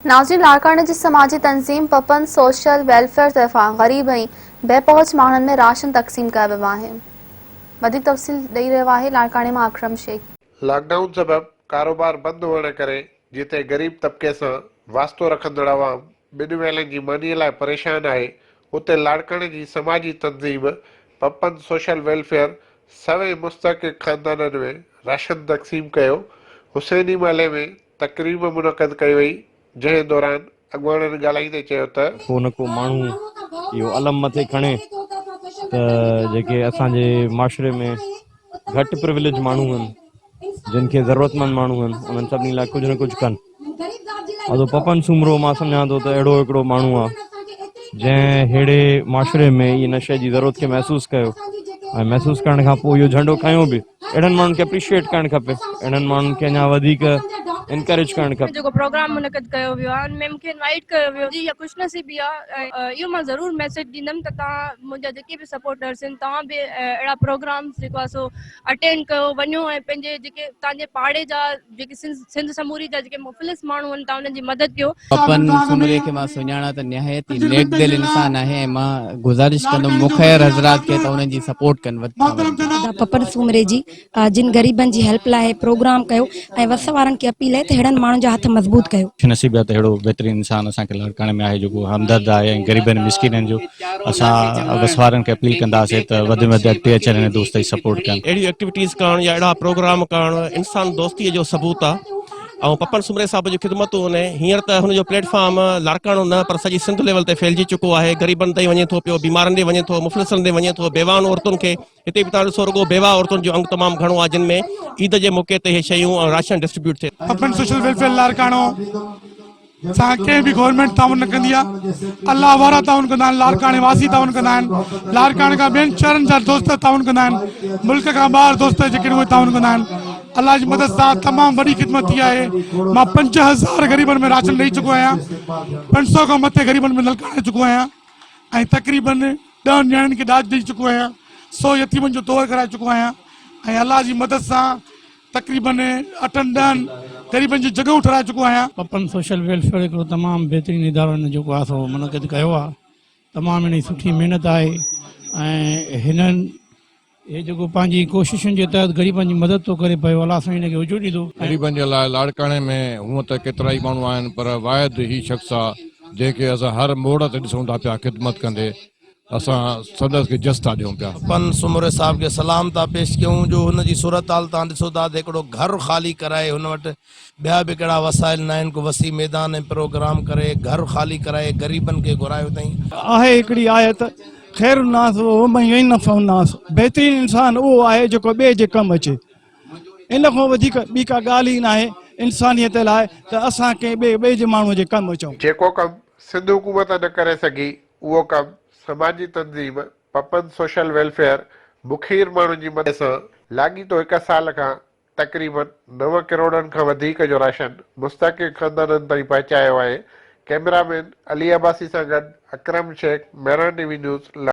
नाज़रीन, लाड़काने जी समाजी तंज़ीम Papan social welfare तरफ़ां ग़रीब ऐं बेपहुच माण्हुनि में राशन तक़सीम कयो वियो आहे। वधीक तफ़सील ॾेई रहियो आहे लाड़काने मां अकरम शेख। लॉकडाउन सबबि कारोबार बंदि हुअण करे जिते ग़रीब तबिके सां वास्तो रखंदड़ अवाम ॿिनि वेलनि जी मानीअ लाइ परेशान आहे, उते लाड़काने जी समाजी तंज़ीम पपन सोशल वेलफेयर सवे मुस्तक़िल ख़ानदाननि में राशन तक़सीम कयो। हुसैनी महले में तक़रीब मुनक़द कई वई, जंहिं दौरान अॻुवाणनि ॻाल्हाईंदे चयो त को न को माण्हू इहो अलम मथे खणे त जेके असांजे माशरे में घटि प्रिविलेज माण्हू आहिनि, जिन खे ज़रूरतमंद माण्हू आहिनि, उन्हनि सभिनी लाइ कुझु न कुझु कनि। अदो पपन सूमरो मां सम्झां थो त अहिड़ो हिकिड़ो माण्हू आहे जंहिं अहिड़े माशरे में इन शइ जी ज़रूरत खे महसूसु कयो ऐं महसूसु करण खां पोइ इहो झंडो खयों बि। अहिड़नि माण्हुनि खे अप्रिशिएट करणु खपे, अहिड़नि माण्हुनि खे अञा वधीक इनकरेज करणु खपे। जो प्रोग्राम मुनक़द कयो वियो आहे, उनमें मूंखे इनवाइट कयो वियो जी, या ख़ुशनसीबी आहे ऐं इहो मां ज़रूरु मैसेज ॾींदमि त तव्हां मुंहिंजा जेके बि सपोर्टर्स आहिनि, तव्हां बि अहिड़ा प्रोग्राम्स जेको आहे सो अटेंड कयो, वञो ऐं पंहिंजे जेके तव्हांजे पाड़े जा जेके सिंध समूरी जा जेके मुफ़लिस माण्हू आहिनि, तव्हां उन्हनि जी मदद कयो। पपन सुमरे के मां सुञाणा त निहायत ई नेक दिल इंसान आहे ऐं मां गुज़ारिश कंदुमि मुख़ैर हज़रात खे त उन्हनि जी सपोर्ट कनि। पपन सूमरे जी जिन ग़रीबनि जी हेल्प लाइ प्रोग्राम कयो ऐं वस वारनि खे अपील आहे त अहिड़नि माण्हुनि जा हथ मज़बूत कयो। नसीब आहे त अहिड़ो बहितरीनु इंसानु असांखे लाड़काने में आहे जेको हमदर्द आहे ऐं ग़रीबनि मिसकिननि जो असां वस वारनि खे अपील कंदासीं त वधि में वधि अॻिते अचनि ऐं दोस्त जी सपोर्ट कनि। अहिड़ी एक्टिविटीज़ करणु या अहिड़ा प्रोग्राम करणु इंसान दोस्तीअ जो सबूत आहे। ऐं पपन सुमरे साहिब जी ख़िदमतूं आहिनि। हींअर त हुनजो प्लेटफॉर्म लाड़काणो न पर सॼी सिंध लेवल ते फैलिजी चुको आहे। ग़रीबनि ताईं वञे थो पियो, बीमारनि ॾे वञे थो, मुफ़लिसनि ॾे वञे थो, बेवाउनि औरतुनि खे। हिते बि तव्हां ॾिसो रुॻो बेवा औरतुनि जो अंग तमामु घणो आहे, जिन में ईद जे मौक़े ते इहे शयूं ऐं राशन डिस्ट्रीब्यूट थिए। पपन सोशल वेलफेयर लाड़काणो सां कंहिं बि गवर्नमेंट ताउन न कंदी आहे। अल्लाह वारा ताउन कंदा आहिनि, लाड़काणे वासी ताउन कंदा आहिनि, लाड़काणे खां ॿियनि शहरनि जा दोस्त ताउन कंदा आहिनि, मुल्क खां ॿाहिरि दोस्त जेके उहे ताउन कंदा आहिनि। अल्लाह जी मदद सां तमामु वॾी ख़िदमत थी आहे। मां 5000 ग़रीबनि में राशन ॾेई चुको आहियां, 500 खां मथे ग़रीबनि में नलका हणे चुको आहियां ऐं तक़रीबन 10 ॼणनि खे ॾाज ॾेई चुको आहियां, 100 यतीमनि जो तौर कराए चुको आहियां ऐं अल्लाह जी मदद सां तक़रीबन 8-10 ग़रीबनि जी जॻहियूं ठाराए चुको आहियां। पपन सोशल वेलफेयर हिकिड़ो तमामु बहितरीनु इदारो जेको आहे सो मुनक़द कयो आहे। तमामु हिन सुठी महिनत आहे ऐं हिननि हे जेको पंहिंजी कोशिशुनि जे तहत ग़रीबनि जी मदद थो करे पियो, अलाह साईं हिनखे उजो ॾींदो। ग़रीबनि जे लाइ लाड़काणे में हूअं त केतिरा ई माण्हू आहिनि, पर वाहिद ई शख़्स आहे जंहिंखे असां हर मोड़ ते ॾिसूं था पिया ख़िदमत कंदे, असां संदसि खे जस था ॾियूं पिया। पपन सुमरे साहिब खे सलाम था पेश कयूं जो हुनजी सूरत हाल तव्हां ॾिसो था त हिकिड़ो घर ख़ाली कराए, हुन वटि ॿिया बि कहिड़ा वसाइल न आहिनि, को वसी मैदान ऐं प्रोग्राम करे घर ख़ाली कराए ग़रीबनि खे घुरायो अथई। आहे हिकिड़ी आयत ख़ैर नास नफ़नास, बहितरीनु इंसानु उहो आहे जेको ॿिए जे कमु अचे। इन खां वधीक ॿी का ॻाल्हि ई न आहे इंसानियत लाइ त असां कंहिं ॿिए जे माण्हूअ जे कमु अचूं। जेको कमु सिंध हुकूमत न करे सघी, उहो कमु समाजी तंज़ीम पपन सोशल वेलफेयर मुखीर माण्हुनि जी मदद सां लाॻीतो 1 साल खां तक़रीबन 9 करोड़नि खां वधीक जो राशन मुस्तक़िल ख़ानदाननि ताईं पहुचायो आहे। कैमरामैन अली अब्बासी सां गॾु अकरम शेख, मेहरान टीवी न्यूज़।